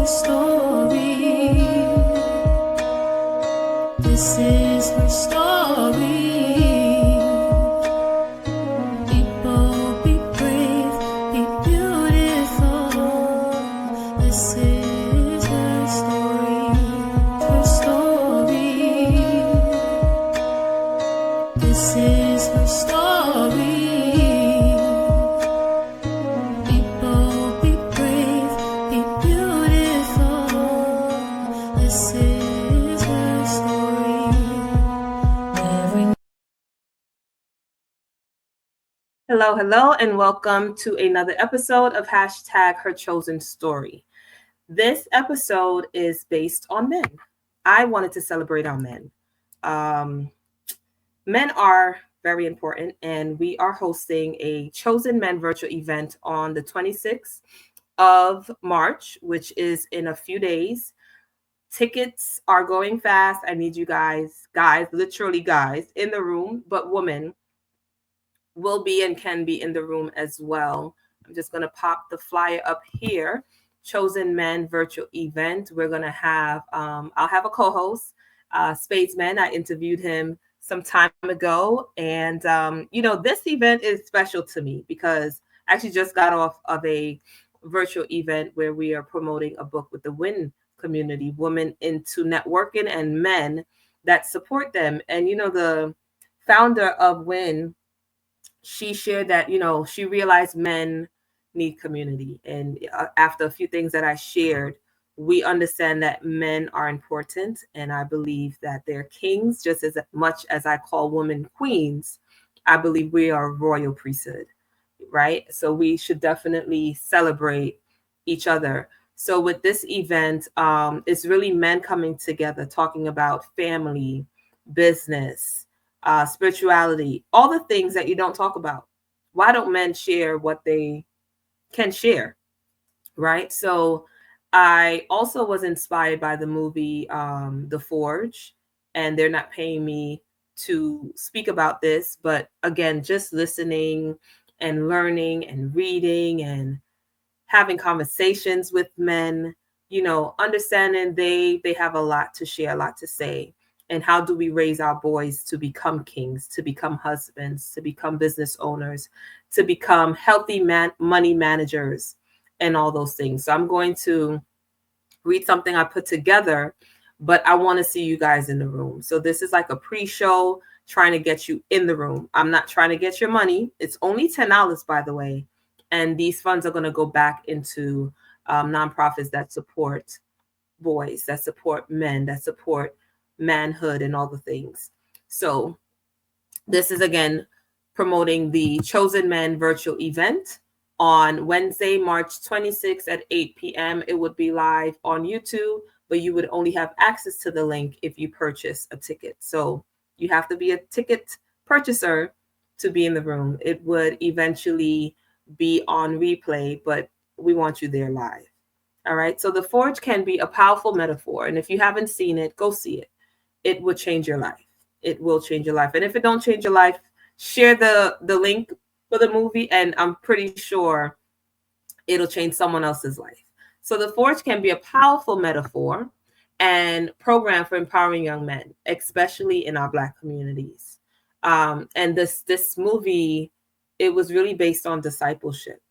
her story. This is her story. Be bold, be brave, be beautiful. This is her story. Her story. This is her story. Be bold, be brave, be beautiful. This is her story. Hello, and welcome to another episode of hashtag Her Chosen Story. This episode is based on men. I wanted to celebrate our men. Men are very important, and we are hosting a Chosen Men virtual event on the 26th of March, which is in a few days. Tickets are going fast. I need you guys, literally guys, in the room, but women will be and can be in the room as well. I'm just going to pop the flyer up here. Chosen Men virtual event. We're going to have, I'll have a co-host, Spadesman. I interviewed him some time ago. And, this event is special to me because I actually just got off of a virtual event where we are promoting a book with the WIN community, Women into Networking, and men that support them. And, the founder of WIN, she shared that, she realized men need community. And after a few things that I shared, we understand that men are important. And I believe that they're kings just as much as I call women queens. I believe we are a royal priesthood, right? So we should definitely celebrate each other. So with this event, it's really men coming together, talking about family, business, spirituality, all the things that you don't talk about. Why don't men share what they can share, right? So I also was inspired by the movie The Forge, and they're not paying me to speak about this, but again, just listening and learning and reading and having conversations with men, understanding they have a lot to share, a lot to say. And how do we raise our boys to become kings, to become husbands, to become business owners, to become healthy money managers, and all those things. So I'm going to read something I put together, but I want to see you guys in the room. So this is like a pre-show, trying to get you in the room. I'm not trying to get your money. It's only $10, by the way. And these funds are going to go back into nonprofits that support boys, that support men, that support manhood and all the things. So this is, again, promoting the Chosen Men virtual event on Wednesday, March 26th at 8 p.m. It would be live on YouTube, but you would only have access to the link if you purchase a ticket. So you have to be a ticket purchaser to be in the room. It would eventually be on replay, but we want you there live. All right. So the forge can be a powerful metaphor. And if you haven't seen it, go see it. It will change your life. It will change your life. And if it don't change your life, share the link for the movie, and I'm pretty sure it'll change someone else's life. So the forge can be a powerful metaphor and program for empowering young men, especially in our Black communities. And this movie, it was really based on discipleship,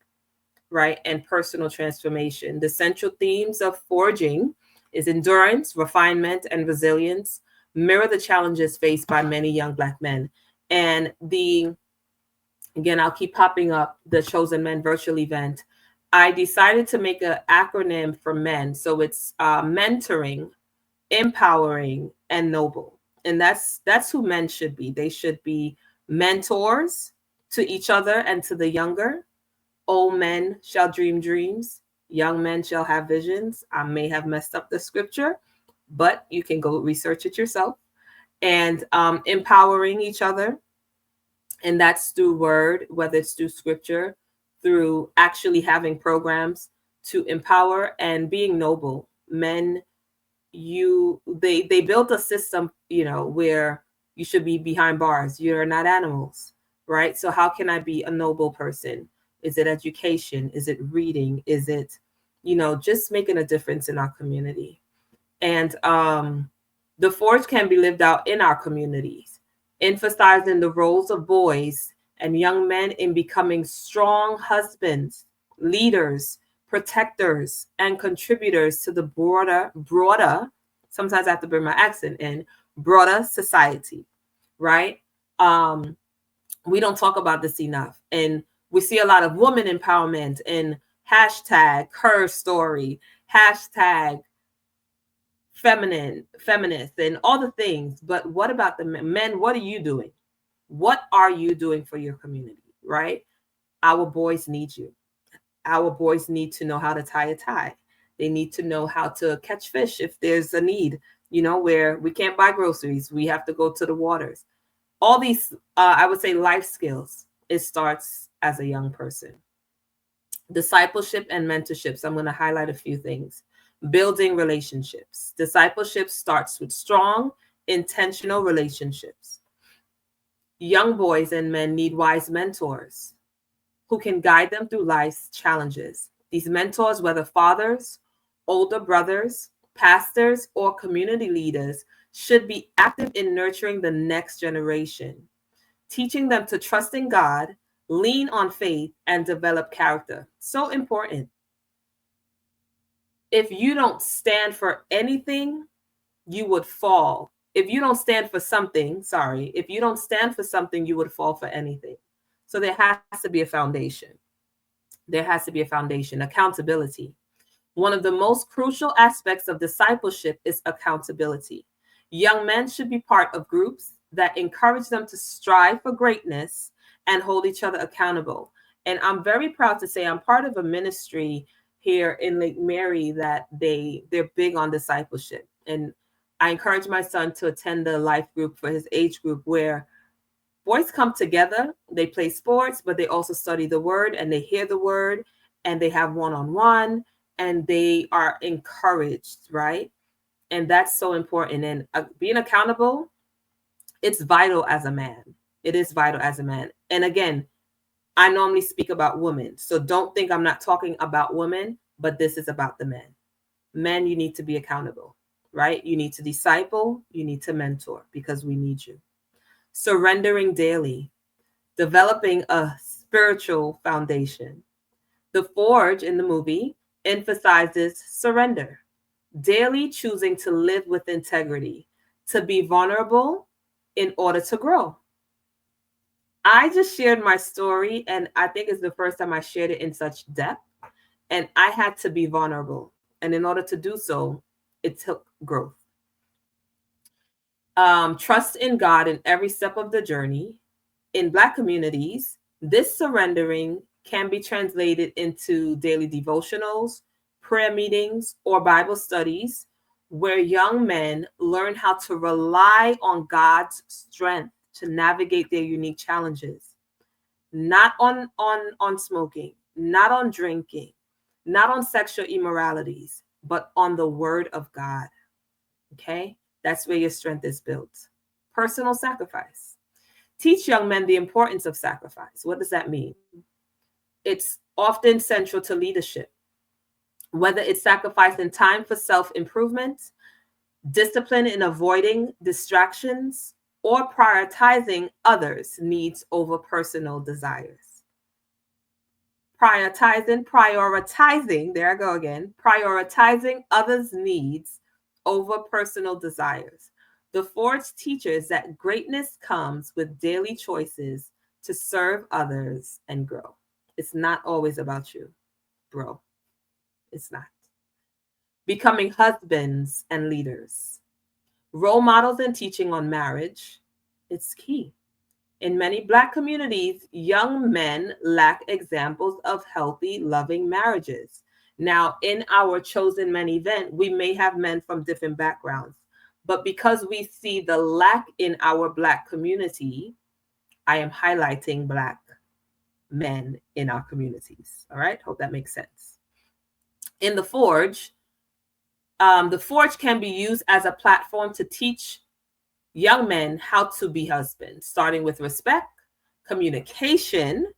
right, and personal transformation. The central themes of forging is endurance, refinement, and resilience, mirror the challenges faced by many young Black men. And again, I'll keep popping up the Chosen Men virtual event. I decided to make an acronym for men. So it's mentoring, empowering, and noble. And that's who men should be. They should be mentors to each other and to the younger. Old men shall dream dreams. Young men shall have visions. I may have messed up the scripture, but you can go research it yourself. And empowering each other. And that's through word, whether it's through scripture, through actually having programs to empower, and being noble. Men, they built a system, where you should be behind bars. You're not animals, right? So how can I be a noble person? Is it education? Is it reading? Is it just making a difference in our community. And the forge can be lived out in our communities, emphasizing the roles of boys and young men in becoming strong husbands, leaders, protectors, and contributors to the broader, sometimes I have to bring my accent in, broader society, right? Um, we don't talk about this enough. And we see a lot of woman empowerment and hashtag her story, hashtag feminist, and all the things. But what about the men? What are you doing? What are you doing for your community, right? Our boys need you. Our boys need to know how to tie a tie. They need to know how to catch fish if there's a need, where we can't buy groceries. We have to go to the waters. All these, I would say, life skills, it starts as a young person. Discipleship and mentorships. I'm going to highlight a few things. Building relationships. Discipleship starts with strong, intentional relationships. Young boys and men need wise mentors who can guide them through life's challenges. These mentors, whether fathers, older brothers, pastors, or community leaders, should be active in nurturing the next generation, teaching them to trust in God, lean on faith, and develop character. So important. If you don't stand for anything, you would fall. If you don't stand for something, if you don't stand for something, you would fall for anything. So there has to be a foundation. There has to be a foundation. Accountability. One of the most crucial aspects of discipleship is accountability. Young men should be part of groups that encourage them to strive for greatness and hold each other accountable. And I'm very proud to say I'm part of a ministry here in Lake Mary that they're big on discipleship. And I encourage my son to attend the life group for his age group, where boys come together, they play sports, but they also study the word and they hear the word and they have one-on-one and they are encouraged, right? And that's so important. And being accountable, it's vital as a man. It is vital as a man. And again, I normally speak about women. So don't think I'm not talking about women, but this is about the men. Men, you need to be accountable, right? You need to disciple, you need to mentor, because we need you. Surrendering daily, developing a spiritual foundation. The Forge in the movie emphasizes surrender, daily choosing to live with integrity, to be vulnerable in order to grow. I just shared my story, and I think it's the first time I shared it in such depth. And I had to be vulnerable. And in order to do so, it took growth. Trust in God in every step of the journey. In Black communities, this surrendering can be translated into daily devotionals, prayer meetings, or Bible studies, where young men learn how to rely on God's strength to navigate their unique challenges. Not on smoking, not on drinking, not on sexual immoralities, but on the word of God. Okay? That's where your strength is built. Personal sacrifice. Teach young men the importance of sacrifice. What does that mean? It's often central to leadership, whether it's sacrificing time for self-improvement, discipline in avoiding distractions, or prioritizing others' needs over personal desires. Prioritizing, there I go again, prioritizing others' needs over personal desires. The Forge teaches that greatness comes with daily choices to serve others and grow. It's not always about you, bro. It's not. Becoming husbands and leaders. Role models and teaching on marriage, it's key. In many Black communities, young men lack examples of healthy, loving marriages. Now, in our Chosen Men event, we may have men from different backgrounds, but because we see the lack in our Black community, I am highlighting Black men in our communities. All right, hope that makes sense. In the Forge can be used as a platform to teach young men how to be husbands, starting with respect, communication,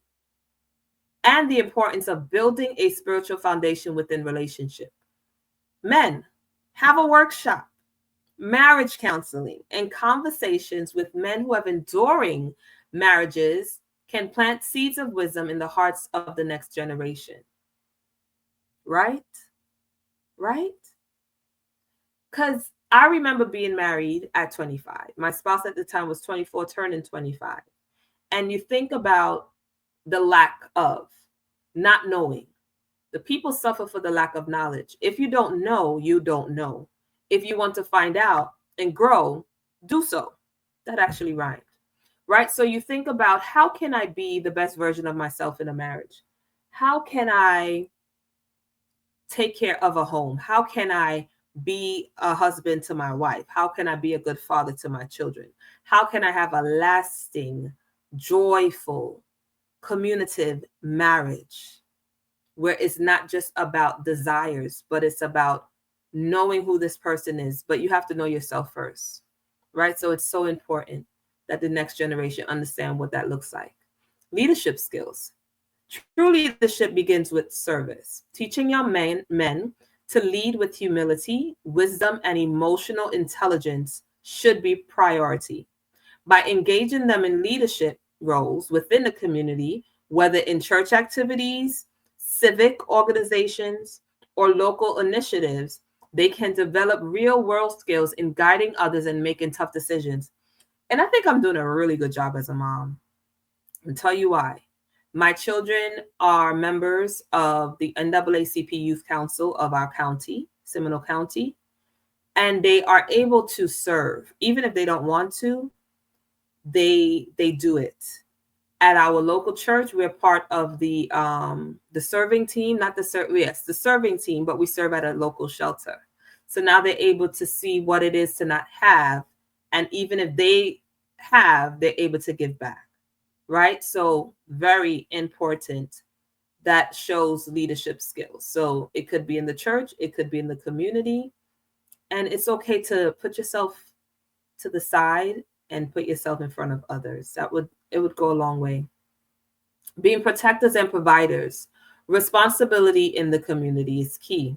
and the importance of building a spiritual foundation within relationship. Men, have a workshop, marriage counseling, and conversations with men who have enduring marriages can plant seeds of wisdom in the hearts of the next generation. Right? Right? Because I remember being married at 25. My spouse at the time was 24, turning 25. And you think about the lack of not knowing. The people suffer for the lack of knowledge. If you don't know, you don't know. If you want to find out and grow, do so. That actually rhymed. Right? So you think about, how can I be the best version of myself in a marriage? How can I take care of a home? How can I be a husband to my wife? How can I be a good father to my children? How can I have a lasting, joyful, communicative marriage where it's not just about desires, but it's about knowing who this person is? But you have to know yourself first, right? So it's so important that the next generation understand what that looks like. Leadership skills. True leadership begins with service. Teaching young men to lead with humility, wisdom, and emotional intelligence should be priority. By engaging them in leadership roles within the community, whether in church activities, civic organizations, or local initiatives, they can develop real world skills in guiding others and making tough decisions. And I think I'm doing a really good job as a mom. I'll tell you why. My children are members of the NAACP Youth Council of our county, Seminole County, and they are able to serve. Even if they don't want to, they do it. At our local church, we're part of the serving team, the serving team, but we serve at a local shelter. So now they're able to see what it is to not have, and even if they have, they're able to give back. Right? So very important. That shows leadership skills. So it could be in the church, it could be in the community, and it's okay to put yourself to the side and put yourself in front of others. It would go a long way. Being protectors and providers. Responsibility in the community is key.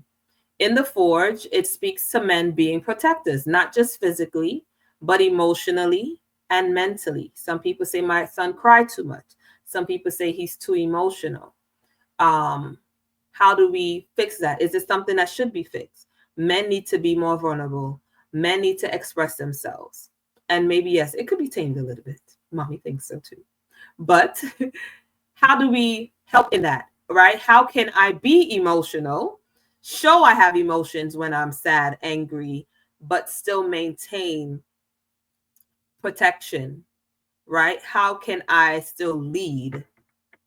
In the Forge, it speaks to men being protectors, not just physically, but emotionally and mentally. Some people say my son cried too much. Some people say he's too emotional. How do we fix that? Is it something that should be fixed? Men need to be more vulnerable. Men need to express themselves. And maybe, yes, it could be tamed a little bit. Mommy thinks so too. But how do we help in that, right? How can I be emotional, show I have emotions when I'm sad, angry, but still maintain protection, right? How can I still lead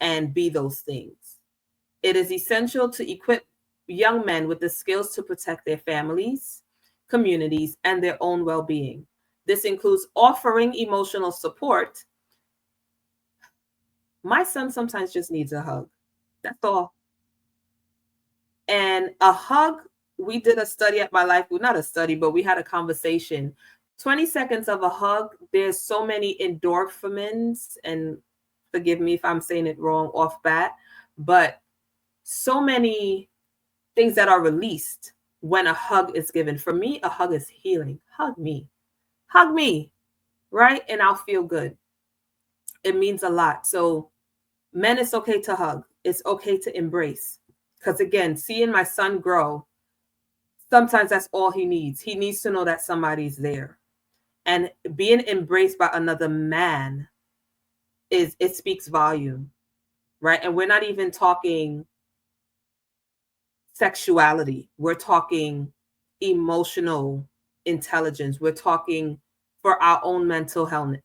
and be those things? It is essential to equip young men with the skills to protect their families, communities, and their own well-being. This includes offering emotional support. My son sometimes just needs a hug. That's all. And a hug, we did a study at my life, well, not a study, but we had a conversation. 20 seconds of a hug, there's so many endorphins, and forgive me if I'm saying it wrong off bat, but so many things that are released when a hug is given. For me, a hug is healing. Hug me, right? And I'll feel good. It means a lot. So men, it's okay to hug. It's okay to embrace. Because again, seeing my son grow, sometimes that's all he needs. He needs to know that somebody's there. And being embraced by another man it speaks volume, right? And we're not even talking sexuality. We're talking emotional intelligence. We're talking for our own mental health,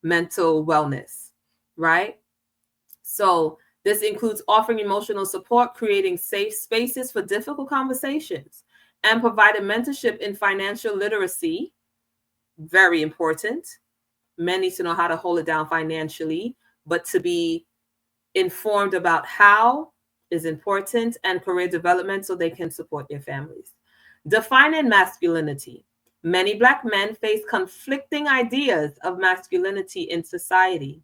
mental wellness, right? So this includes offering emotional support, creating safe spaces for difficult conversations, and providing mentorship in financial literacy. Very important. Men need to know how to hold it down financially, but to be informed about how is important, and career development so they can support their families. Defining masculinity. Many Black men face conflicting ideas of masculinity in society.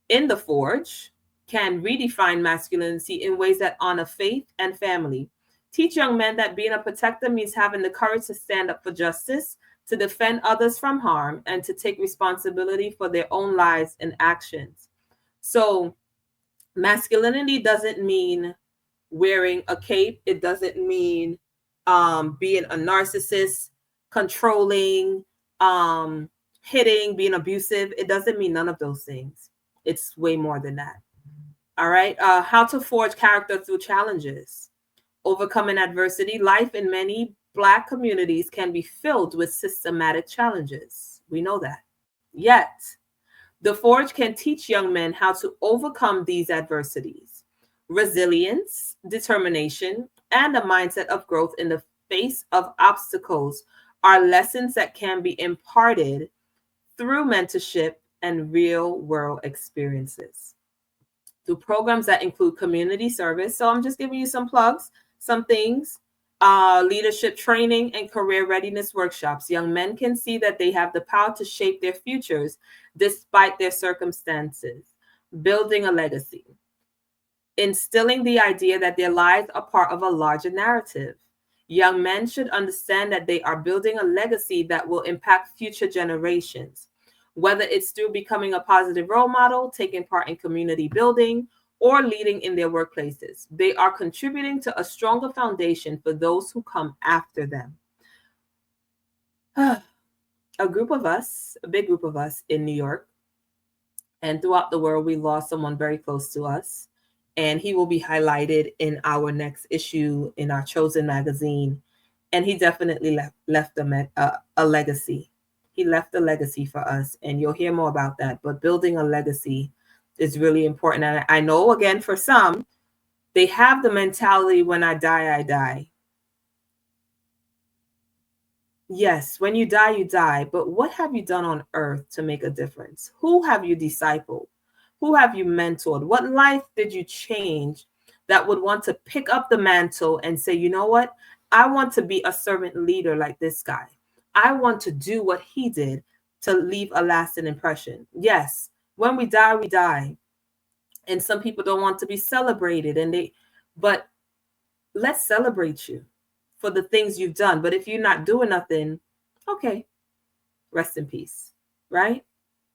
In the Forge, can redefine masculinity in ways that honor faith and family. Teach young men that being a protector means having the courage to stand up for justice, to defend others from harm, and to take responsibility for their own lives and actions. So, masculinity doesn't mean wearing a cape, it doesn't mean being a narcissist, controlling, hitting, being abusive. It doesn't mean none of those things. It's way more than that. All right. How to forge character through challenges. Overcoming adversity. Life in many Black communities can be filled with systematic challenges. We know that. Yet, the Forge can teach young men how to overcome these adversities. Resilience, determination, and a mindset of growth in the face of obstacles are lessons that can be imparted through mentorship and real world experiences. Through programs that include community service. So I'm just giving you some plugs, some things. Leadership training and career readiness workshops. Young men can see that they have the power to shape their futures despite their circumstances. Building a legacy. Instilling the idea that their lives are part of a larger narrative. Young men should understand that they are building a legacy that will impact future generations, whether it's through becoming a positive role model, taking part in community building, or leading in their workplaces. They are contributing to a stronger foundation for those who come after them. A group of us, a big group of us in New York and throughout the world, we lost someone very close to us. And he will be highlighted in our next issue in our Chosen magazine. And he definitely left a legacy. He left a legacy for us, and you'll hear more about that. But building a legacy is really important. And I know, again, for some, they have the mentality, when I die, I die. Yes, when you die, you die. But what have you done on earth to make a difference? Who have you discipled? Who have you mentored? What life did you change that would want to pick up the mantle and say, you know what? I want to be a servant leader like this guy. I want to do what he did to leave a lasting impression. Yes, when we die, we die. And some people don't want to be celebrated, but let's celebrate you for the things you've done. But if you're not doing nothing, okay, rest in peace, right?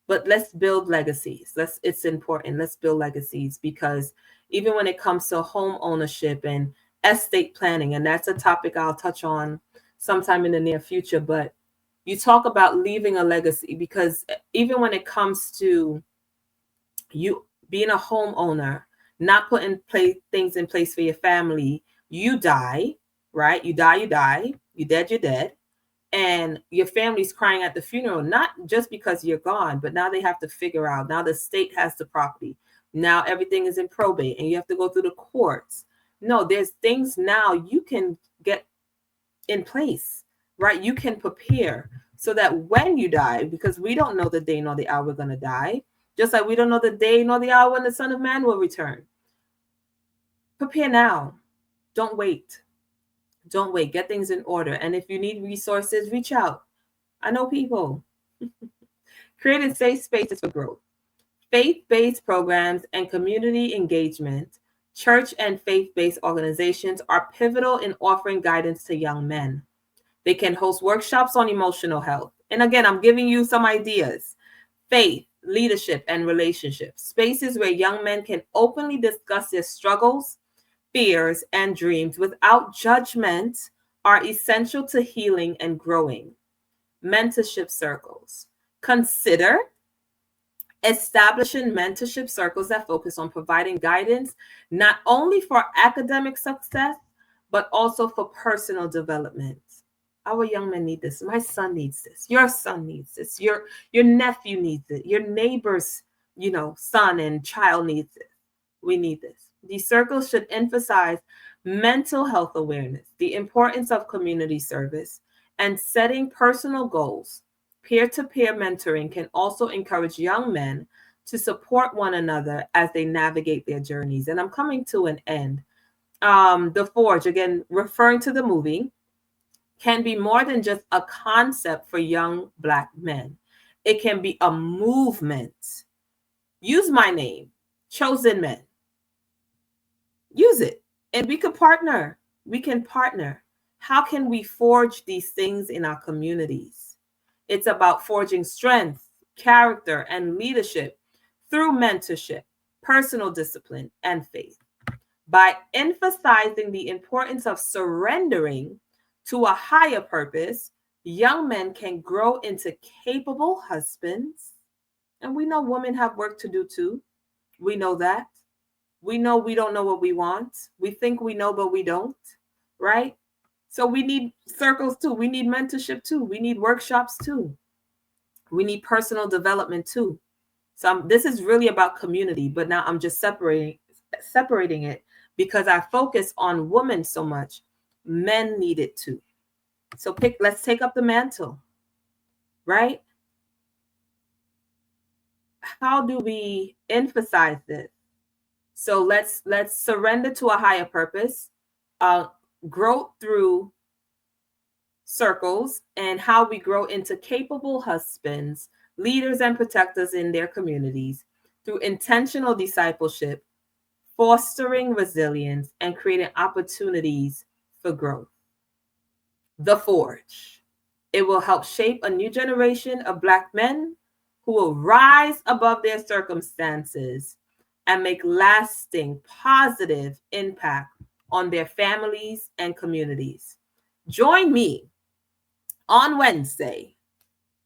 But let's build legacies. It's important. Let's build legacies, because even when it comes to home ownership and estate planning, and that's a topic I'll touch on sometime in the near future, but you talk about leaving a legacy, because even when it comes to you being a homeowner, not putting things in place for your family, you die, right? You die, you're dead. And your family's crying at the funeral, not just because you're gone, but now they have to figure out, now the state has the property. Now everything is in probate and you have to go through the courts. No, there's things now you can get in place, right? You can prepare so that when you die, because we don't know the day nor the hour we're going to die, just like we don't know the day nor the hour when the Son of Man will return. Prepare now. Don't wait. Don't wait. Get things in order. And if you need resources, reach out. I know people. Creating safe spaces for growth. Faith-based programs and community engagement, church and faith-based organizations are pivotal in offering guidance to young men. They can host workshops on emotional health. And again, I'm giving you some ideas. Faith, leadership, and relationships. Spaces where young men can openly discuss their struggles, fears, and dreams without judgment are essential to healing and growing. Mentorship circles. Consider establishing mentorship circles that focus on providing guidance not only for academic success, but also for personal development. Our young men need this. My son needs this. Your son needs this. Your nephew needs it. Your neighbor's, son and child needs it. We need this. These circles should emphasize mental health awareness, the importance of community service, and setting personal goals. Peer-to-peer mentoring can also encourage young men to support one another as they navigate their journeys. And I'm coming to an end. The Forge, again, referring to the movie, can be more than just a concept for young Black men. It can be a movement. Use my name, Chosen Men. use it. And we could partner. We can partner. How can we forge these things in our communities? It's about forging strength, character, and leadership through mentorship, personal discipline, and faith. By emphasizing the importance of surrendering to a higher purpose, young men can grow into capable husbands. And we know women have work to do too. We know that. We know we don't know what we want. We think we know, but we don't, right? So we need circles too. We need mentorship too. We need workshops too. We need personal development too. So this is really about community, but now I'm just separating it because I focus on women so much. Men need it too. So let's take up the mantle, right? How do we emphasize this? So let's surrender to a higher purpose, grow through circles, and how we grow into capable husbands, leaders, and protectors in their communities through intentional discipleship, fostering resilience, and creating opportunities for growth. The Forge. It will help shape a new generation of Black men who will rise above their circumstances and make lasting positive impact on their families and communities. Join me on Wednesday,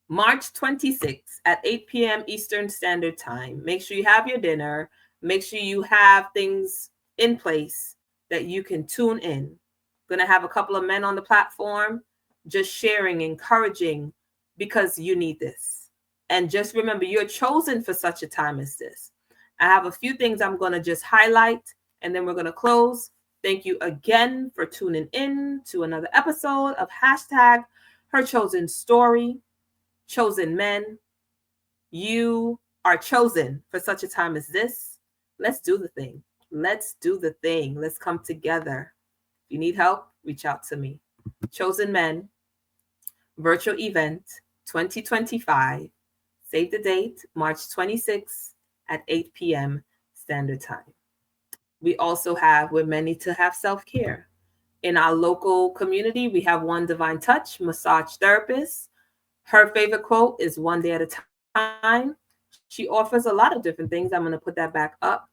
March 26th at 8 p.m. Eastern Standard Time. Make sure you have your dinner. Make sure you have things in place that you can tune in. Going to have a couple of men on the platform just sharing, encouraging, because you need this. And just remember, you're chosen for such a time as this. I have a few things I'm going to just highlight, and then we're going to close. Thank you again for tuning in to another episode of hashtag Her Chosen Story, Chosen Men. You are chosen for such a time as this. Let's do the thing. Let's do the thing. Let's come together. If you need help, reach out to me. Chosen Men virtual event 2025. Save the date, March 26th at 8 p.m. Standard Time. We also we're meant to have self-care. In our local community, we have One Divine Touch massage therapist. Her favorite quote is "One day at a time." She offers a lot of different things. I'm going to put that back up.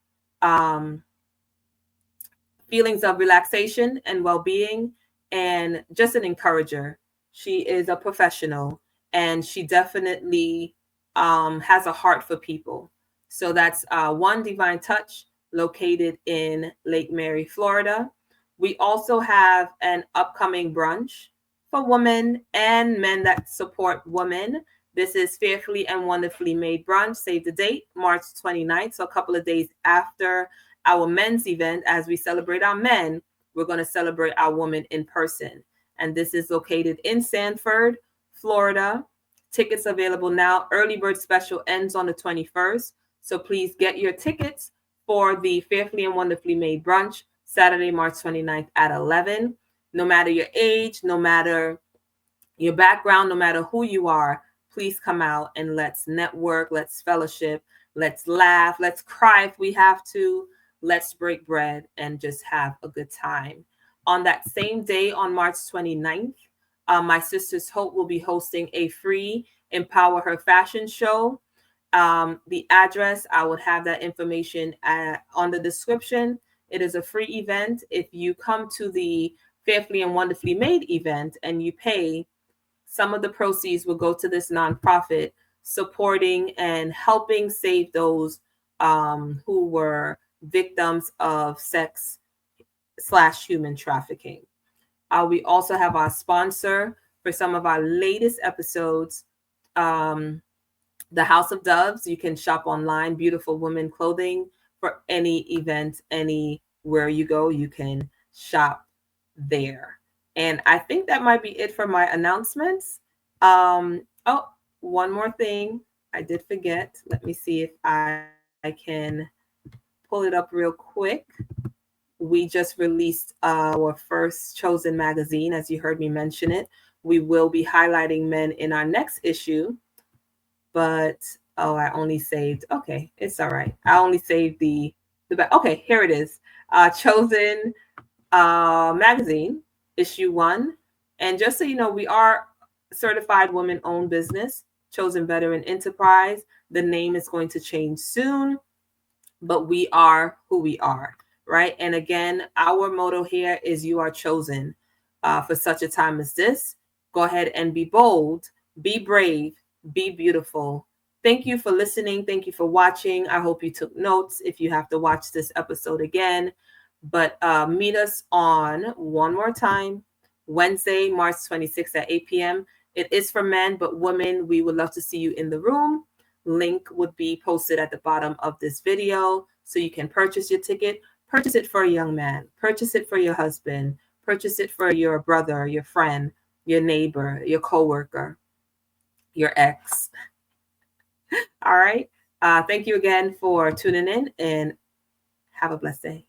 Feelings of relaxation and well-being, and just an encourager. She is a professional, and she definitely has a heart for people. So that's One Divine Touch, located in Lake Mary, Florida. We also have an upcoming brunch for women and men that support women. This is Fearfully and Wonderfully Made brunch. Save the date, March 29th. So a couple of days after our men's event, as we celebrate our men, we're going to celebrate our women in person. And this is located in Sanford, Florida. Tickets available now. Early bird special ends on the 21st. So please get your tickets for the Fearfully and Wonderfully Made brunch, Saturday, March 29th at 11. No matter your age, no matter your background, no matter who you are, please come out and let's network, let's fellowship, let's laugh, let's cry if we have to, let's break bread and just have a good time. On that same day, on March 29th, my Sisters Hope will be hosting a free Empower Her fashion show. The address, I would have that information on the description. It is a free event. If you come to the Fearfully and Wonderfully Made event and you pay, some of the proceeds will go to this nonprofit supporting and helping save those who were victims of sex/human trafficking. We also have our sponsor for some of our latest episodes, the House of Doves. You can shop online, beautiful women clothing for any event, anywhere you go, you can shop there. And I think that might be it for my announcements. Oh, one more thing I did forget. Let me see if I can pull it up real quick. We just released our first Chosen magazine, as you heard me mention it. We will be highlighting men in our next issue, but I only saved, okay, it's all right. I only saved the Okay, here it is. Chosen magazine, issue 1. And just so you know, we are certified women-owned business, Chosen Veteran Enterprise. The name is going to change soon, but we are who we are, right? And again, our motto here is you are chosen for such a time as this. Go ahead and be bold, be brave, be beautiful. Thank you for listening. Thank you for watching. I hope you took notes if you have to watch this episode again. But meet us on one more time, Wednesday, March 26th at 8 p.m. It is for men, but women, we would love to see you in the room. Link would be posted at the bottom of this video so you can purchase your ticket. Purchase it for a young man. Purchase it for your husband. Purchase it for your brother, your friend, your neighbor, your coworker, your ex. All right. Thank you again for tuning in and have a blessed day.